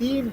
3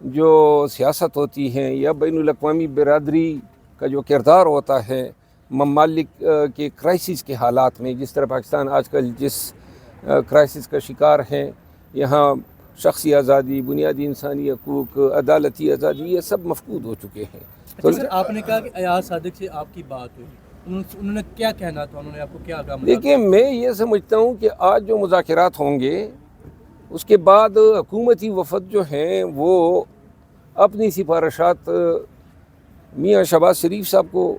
جو سیاست ہوتی ہیں یا بین الاقوامی برادری کا جو کردار ہوتا ہے ممالک کے کرائسس کے حالات میں، جس طرح پاکستان آج کل جس کرائسس کا شکار ہیں، یہاں شخصی آزادی، بنیادی انسانی حقوق، عدالتی آزادی، یہ سب مفقود ہو چکے ہیں۔ تو اچھا سر، آپ نے کہا کہ ایاز صادق سے آپ کی بات ہوئی، انہوں نے کیا کہنا تھا، انہوں نے آپ کو کیا کہا؟ دیکھیں، میں یہ سمجھتا ہوں کہ آج جو مذاکرات ہوں گے اس کے بعد حکومتی وفد جو ہیں وہ اپنی سفارشات میاں شہباز شریف صاحب کو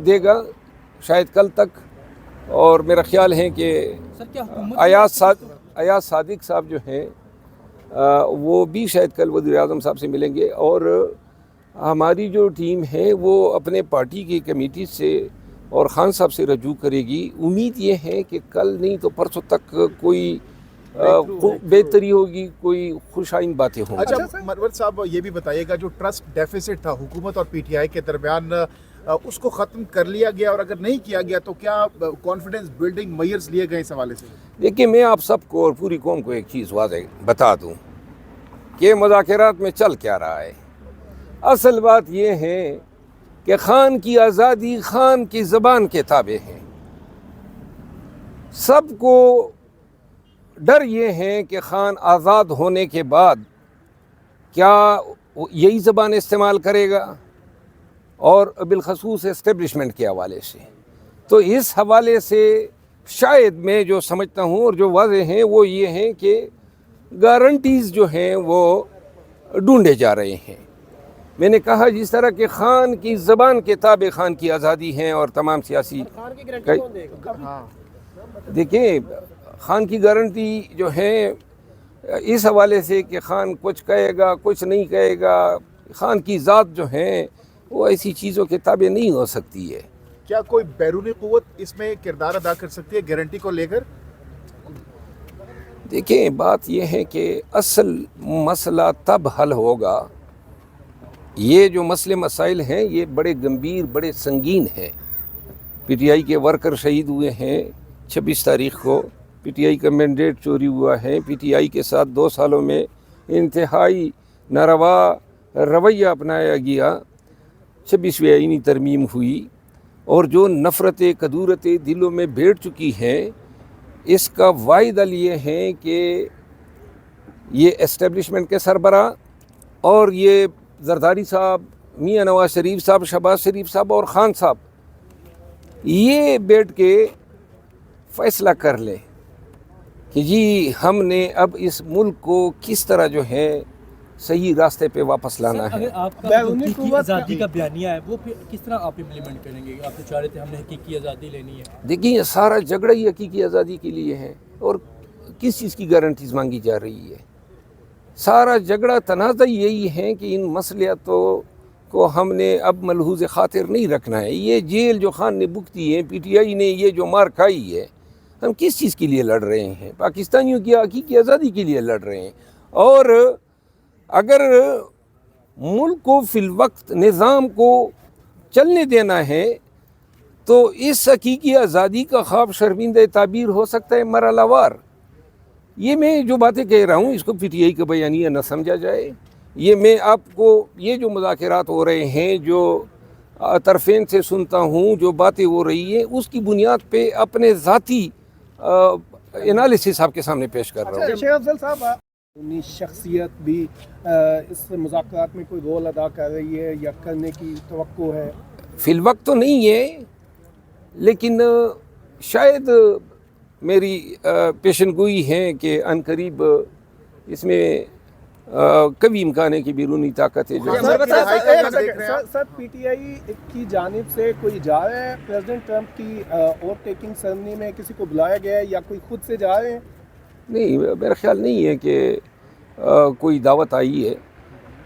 دے گا شاید کل تک، اور میرا خیال ہے کہ سر کیا حکومت ایاز صادق صاحب جو ہیں وہ بھی شاید کل وزیر اعظم صاحب سے ملیں گے، اور ہماری جو ٹیم ہے وہ اپنے پارٹی کی کمیٹی سے اور خان صاحب سے رجوع کرے گی۔ امید یہ ہے کہ کل نہیں تو پرسوں تک کوئی بہتری ہوگی، کوئی خوش آئند باتیں ہوں گی۔ اچھا مرود صاحب، یہ بھی بتائیے گا جو ٹرسٹ ڈیفیسٹ تھا حکومت اور پی ٹی آئی کے درمیان، اس کو ختم کر لیا گیا، اور اگر نہیں کیا گیا تو کیا کانفیڈنس بلڈنگ میئرز لیے گئے اس حوالے سے؟ دیکھیں، میں آپ سب کو اور پوری قوم کو ایک چیز واضح بتا دوں کہ مذاکرات میں چل کیا رہا ہے۔ اصل بات یہ ہے کہ خان کی آزادی خان کی زبان کے تابع ہے۔ سب کو ڈر یہ ہے کہ خان آزاد ہونے کے بعد کیا یہی زبان استعمال کرے گا، اور بالخصوص اسٹیبلشمنٹ کے حوالے سے۔ تو اس حوالے سے شاید میں جو سمجھتا ہوں اور جو واضح ہیں وہ یہ ہیں کہ گارنٹیز جو ہیں وہ ڈھونڈے جا رہے ہیں۔ میں نے کہا جس طرح کہ خان کی زبان کے تابع خان کی آزادی ہیں اور تمام سیاسی، خان کی گارنٹی کون دے گا؟ دیکھیں خان کی گارنٹی جو ہے اس حوالے سے کہ خان کچھ کہے گا کچھ نہیں کہے گا، خان کی ذات جو ہیں وہ ایسی چیزوں کے تابع نہیں ہو سکتی ہے۔ کیا کوئی بیرونی قوت اس میں کردار ادا کر سکتی ہے گارنٹی کو لے کر؟ دیکھیں، بات یہ ہے کہ اصل مسئلہ تب حل ہوگا، یہ جو مسئلے مسائل ہیں یہ بڑے گمبھیر، بڑے سنگین ہیں۔ پی ٹی آئی کے ورکر شہید ہوئے ہیں 26 تاریخ کو، پی ٹی آئی کا مینڈیٹ چوری ہوا ہے، پی ٹی آئی کے ساتھ 2 سالوں میں انتہائی ناروا رویہ اپنایا گیا، 26ویں آئینی ترمیم ہوئی، اور جو نفرتیں کدورتیں دلوں میں بیٹھ چکی ہیں، اس کا واحد حل یہ ہے کہ یہ اسٹیبلشمنٹ کے سربراہ اور یہ زرداری صاحب، میاں نواز شریف صاحب، شہباز شریف صاحب اور خان صاحب یہ بیٹھ کے فیصلہ کر لیں کہ جی ہم نے اب اس ملک کو کس طرح جو ہے صحیح راستے پہ واپس لانا ہے۔ اگر آپ کا بیرونی حقیقی قوت آزادی کا بیانیہ ہے وہ پھر کس طرح آپ امپلیمنٹ کریں گے؟ آپ تو چاہ رہے تھے ہم نے حقیقی آزادی لینی ہے۔ دیکھیں، یہ سارا جھگڑا ہی حقیقی آزادی کے لیے ہے، اور کس چیز کی گارنٹیز مانگی جا رہی ہے؟ سارا جھگڑا تنازع یہی ہے کہ ان مسئلیاتوں کو ہم نے اب ملحوظ خاطر نہیں رکھنا ہے۔ یہ جیل جو خان نے بھگتی ہے، پی ٹی آئی نے یہ جو مار کھائی ہے، ہم کس چیز کے لیے لڑ رہے ہیں؟ پاکستانیوں کی حقیقی آزادی کے لیے لڑ رہے ہیں۔ اور اگر ملک کو فی الوقت نظام کو چلنے دینا ہے تو اس حقیقی آزادی کا خواب شرمندہ تعبیر ہو سکتا ہے مرحلہ وار۔ یہ میں جو باتیں کہہ رہا ہوں اس کو پی ٹی آئی کا بیانیہ نہ سمجھا جائے۔ یہ میں آپ کو یہ جو مذاکرات ہو رہے ہیں، جو طرفین سے سنتا ہوں، جو باتیں ہو رہی ہیں، اس کی بنیاد پہ اپنے ذاتی انالیسس آپ کے سامنے پیش کر رہا ہوں۔ شیخ افضل صاحب، اپنی شخصیت بھی اس مذاکرات میں کوئی رول ادا کر رہی ہے یا کرنے کی توقع ہے؟ فی الوقت تو نہیں ہے، لیکن شاید میری پیشن گوئی ہے کہ عنقریب اس میں کبھی امکان ہے کہ بیرونی طاقت ہے جو سر پی ٹی آئی کی جانب سے کوئی جا رہا ہے پریزیڈنٹ ٹرمپ کی اوور ٹیکنگ سرمنی میں؟ کسی کو بلایا گیا ہے یا کوئی خود سے جا رہے ہیں؟ نہیں، میرا خیال نہیں ہے کہ کوئی دعوت آئی ہے،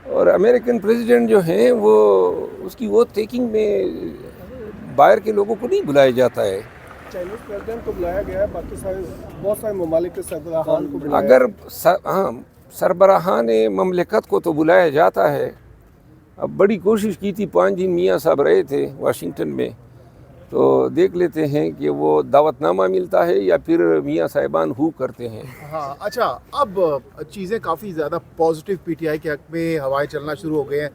اور امریکن پریزیڈنٹ جو ہیں وہ اس کی ووٹ ٹیکنگ میں باہر کے لوگوں کو نہیں بلایا جاتا ہے۔ چائنیز پریزیڈنٹ کو بلایا گیا ہے، باقی سارے بہت سارے ممالک کے سربراہان کو بلایا اگر سربراہان مملکت کو تو بلایا جاتا ہے۔ اب بڑی کوشش کی تھی، 5 دن میاں صاحب رہے تھے واشنگٹن میں، تو دیکھ لیتے ہیں کہ وہ دعوت نامہ ملتا ہے یا پھر میاں صاحبان ہو کرتے ہیں. ہاں اچھا، اب چیزیں کافی زیادہ پازیٹیو پی ٹی آئی کے حق میں ہوائیں چلنا شروع ہو گئے ہیں،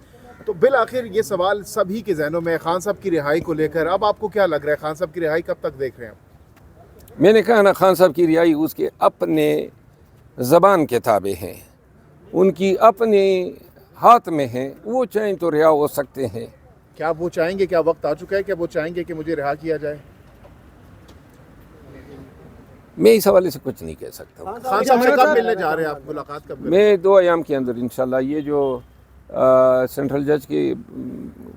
تو بالآخر یہ سوال سبھی کے ذہنوں میں خان صاحب کی رہائی کو لے کر، اب آپ کو کیا لگ رہا ہے خان صاحب کی رہائی کب تک دیکھ رہے ہیں؟ میں نے کہا نا، خان صاحب کی رہائی اس کے اپنے زبان کے تابع ہیں، ان کی اپنے ہاتھ میں ہیں، وہ چاہیں تو رہا ہو سکتے ہیں. کیا وہ چاہیں گے، کیا وقت آ چکا ہے کہ وہ چاہیں گے کہ مجھے رہا کیا جائے؟ میں اس حوالے سے کچھ نہیں کہہ سکتا ہوں. خان صاحب سے کب ملنے جا رہے ہیں آپ، ملاقات کب کریں؟ میں 2 ایام کے اندر انشاءاللہ یہ جو سینٹرل جج کے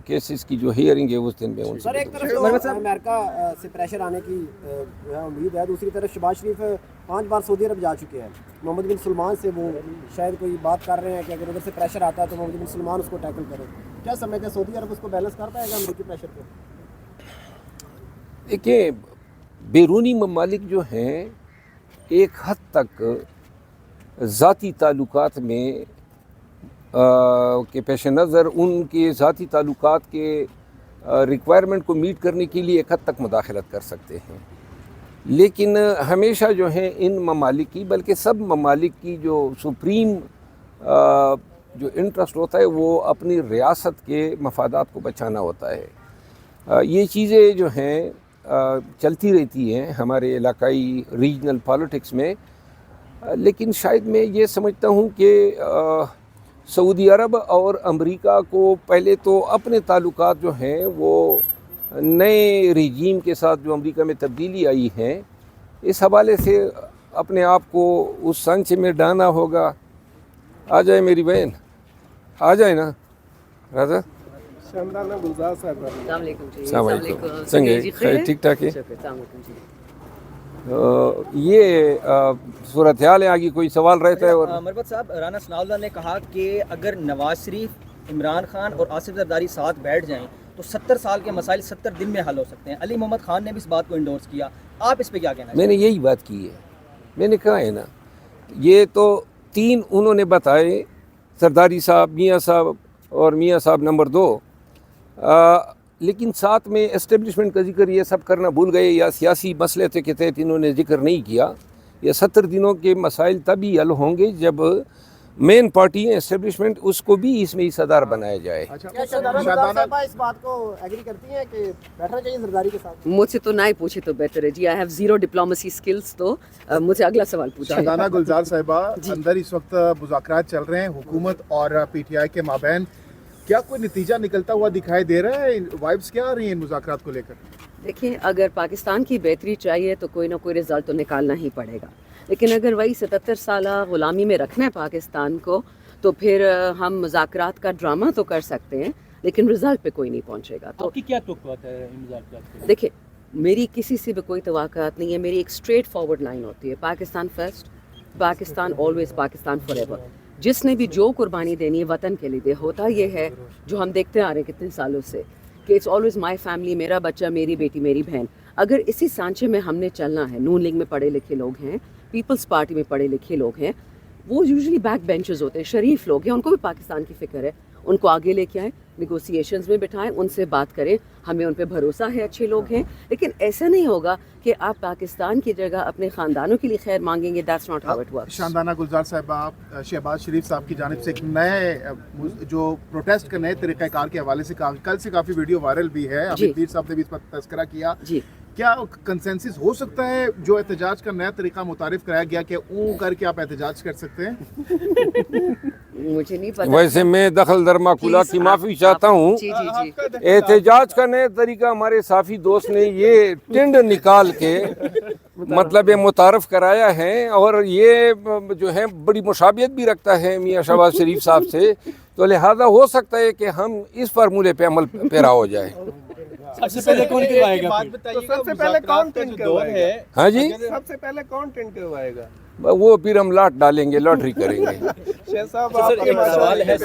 کیسز کی جو ہیئرنگ ہے اس دن میں ان سے سر ایک طرف تو امریکہ سے پریشر آنے کی امید ہے، دوسری طرف شہباز شریف 5 بار سعودی عرب جا چکے ہیں. محمد بن سلمان سے وہ شاید کوئی بات کر رہے ہیں کہ اگر ادھر سے پریشر آتا ہے تو محمد بن سلمان اس کو ٹیکل کرے. کیا سمجھتے ہیں سعودی عرب اس کو بیلنس کر پائے گا امریکی پریشر کو؟ دیکھیں، بیرونی ممالک جو ہیں ایک حد تک ذاتی تعلقات میں کے پیش نظر ان کے ذاتی تعلقات کے ریکوائرمنٹ کو میٹ کرنے کے لیے ایک حد تک مداخلت کر سکتے ہیں، لیکن ہمیشہ جو ہے ان ممالک کی، بلکہ سب ممالک کی جو سپریم جو انٹرسٹ ہوتا ہے وہ اپنی ریاست کے مفادات کو بچانا ہوتا ہے. یہ چیزیں جو ہیں چلتی رہتی ہیں ہمارے علاقائی ریجنل پالیٹکس میں، لیکن شاید میں یہ سمجھتا ہوں کہ سعودی عرب اور امریکہ کو پہلے تو اپنے تعلقات جو ہیں وہ نئے رجیم کے ساتھ جو امریکہ میں تبدیلی آئی ہے اس حوالے سے اپنے آپ کو اس سانچے میں ڈالنا ہوگا. آ جائے میری بہن، آ جائے نا راجا. شاندانہ گلزار صاحب، السلام علیکم جی. السلام علیکم. سنگے خیر ٹھیک ٹھاک ہے؟ السلام علیکم جی. یہ صورتحال ہے، آگے کوئی سوال رہتا ہے؟ اور مربت صاحب، رانا ثناء اللہ نے کہا کہ اگر نواز شریف، عمران خان اور آصف زرداری ساتھ بیٹھ جائیں تو 70 سال کے مسائل 70 دن میں حل ہو سکتے ہیں. علی محمد خان نے بھی اس بات کو انڈورس کیا. آپ اس پہ کیا کہنا؟ میں نے یہی بات کی ہے، میں نے کہا ہے نا، یہ تو 3 انہوں نے بتائے، زرداری صاحب، میاں صاحب اور میاں صاحب نمبر 2، لیکن ساتھ میں اسٹیبلشمنٹ کا ذکر یہ سب کرنا بھول گئے، یا سیاسی مسئلے کے تحت انہوں نے ذکر نہیں کیا. یہ 70 دنوں کے مسائل تبھی حل ہوں گے جب مین پارٹی ہے اسٹیبلشمنٹ، اس کو بھی اس میں حصہ دار بنایا جائے. کیا شاندانہ اس بات کو ایگری کرتی ہیں کہ بیٹھنا چاہیے زرداری کے ساتھ؟ مجھ سے تو نہ ہی پوچھے تو بہتر ہے جی. I have zero diplomacy skills, تو مجھ سے اگلا سوال پوچھا. شاندانہ گلزار صاحبہ، اندر اس وقت مذاکرات چل رہے ہیں حکومت اور پی ٹی آئی کے مابین، کیا کوئی نتیجہ نکلتا ہوا دکھائی دے رہا ہے؟ وائبس کیا آ رہی ہیں ان مذاکرات کو لے کر؟ دیکھیں، اگر پاکستان کی بہتری چاہیے تو کوئی نہ کوئی رزلٹ تو نکالنا ہی پڑے گا، لیکن اگر وہی 77 سالہ غلامی میں رکھنا ہے پاکستان کو تو پھر ہم مذاکرات کا ڈرامہ تو کر سکتے ہیں لیکن رزلٹ پہ کوئی نہیں پہنچے گا. تو آپ کی کیا توقعات ہے ان مذاکرات کو؟ دیکھیں، میری کسی سے بھی کوئی توقعات نہیں ہے. میری ایک اسٹریٹ فارورڈ لائن ہوتی ہے، Pakistan first, Pakistan always, Pakistan for ever. جس نے بھی جو قربانی دینی ہے وطن کے لیے، ہوتا یہ ہے جو ہم دیکھتے آ رہے ہیں کتنے سالوں سے کہ اٹس آلویز مائی فیملی، میرا بچہ، میری بیٹی، میری بہن. اگر اسی سانچے میں ہم نے چلنا ہے، نون لیگ میں پڑھے لکھے لوگ ہیں، پیپلز پارٹی میں پڑھے لکھے لوگ ہیں، وہ یوزلی بیک بینچز ہوتے ہیں، شریف لوگ ہیں، ان کو بھی پاکستان کی فکر ہے. ان کو آگے لے کے آئیں، نیگوسیشنز میں بٹھائیں، ان سے بات کریں. ہمیں ان پہ بھروسہ ہے، اچھے لوگ ہیں. لیکن ایسا نہیں ہوگا کہ آپ پاکستان کی جگہ اپنے خاندانوں کے لیے خیر مانگیں گے. That's not how it works. Shandana Gulzar صاحب، آپ شہباز شریف صاحب کی جانب سے ایک نئے جو پروٹیسٹ کا نئے طریقہ کار کے حوالے سے کل سے کافی ویڈیو وائرل بھی ہے، ابھی پیر صاحب نے بھی اس پر تذکرہ کیا. جی، کیا کنسنسس ہو سکتا ہے جو احتجاج کا نیا طریقہ متعارف کرایا گیا کہ اون کر کے آپ احتجاج کر سکتے ہیں؟ مجھے نہیں پتا. ویسے میں دخل در معقولہ کی معافی چاہتا ہوں. جی جی جی. احتجاج کا نیا طریقہ ہمارے صافی دوست نے یہ ٹنڈ نکال کے مطلب متعارف کرایا ہے، اور یہ جو ہے بڑی مشابہت بھی رکھتا ہے میاں شہباز شریف صاحب سے، تو لہذا ہو سکتا ہے کہ ہم اس فارمولے پہ عمل پیرا ہو جائے. سب سے پہلے کون کروائے گا؟ سب سے پہلے کون ٹینڈر کروائے گا؟ ہاں جی، سب سے پہلے کون ٹینڈر کروائے گا؟ وہ پھر ہم لاٹ ڈالیں گے، لاٹری کریں گے. شیخ صاحب، سر ایک سوال ہے.